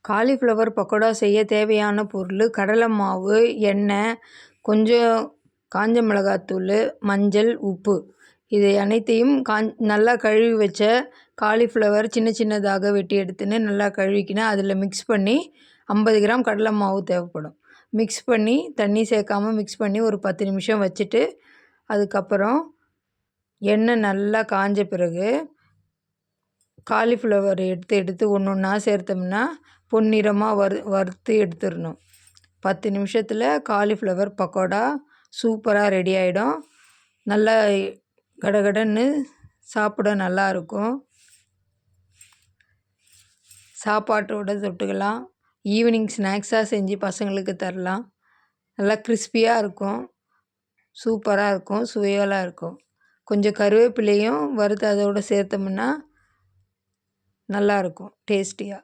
Cauliflower pakoda செய்ய தேவையான பொருள் கடலை மாவு, எண்ணெய், கொஞ்சம் காஞ்ச மிளகாத்தூள், மஞ்சள், உப்பு. இதை அனைத்தையும் நல்லா கழுவி வச்ச காலிஃப்ளவர் சின்ன சின்னதாக வெட்டி எடுத்துன்னு நல்லா கழுவிக்கின்னு அதில் மிக்ஸ் பண்ணி 50 கிராம் கடலை மாவு தேவைப்படும். மிக்ஸ் பண்ணி தண்ணி சேர்க்காமல் மிக்ஸ் பண்ணி ஒரு 10 நிமிஷம் வச்சுட்டு அதுக்கப்புறம் எண்ணெய் நல்லா காஞ்ச பிறகு காலிஃப்ளவர் எடுத்து ஒன்று ஒன்றா சேர்த்தோம்னா பொன்னிறமாக வறுத்து எடுத்துடணும். 10 நிமிஷத்தில் காலிஃப்ளவர் பக்கோடா சூப்பராக ரெடி ஆகிடும். நல்லா கடகடன்னு சாப்பிட நல்லாயிருக்கும். சாப்பாட்டோட தொட்டுக்கலாம். ஈவினிங் ஸ்நாக்ஸாக செஞ்சு பசங்களுக்கு தரலாம். நல்லா கிறிஸ்பியாக இருக்கும், சூப்பராக இருக்கும், சுவையாக இருக்கும். கொஞ்சம் கருவேப்பிலையும் வறுத்து அதோடு சேர்த்தோம்னா நல்லாயிருக்கும் டேஸ்டியாக.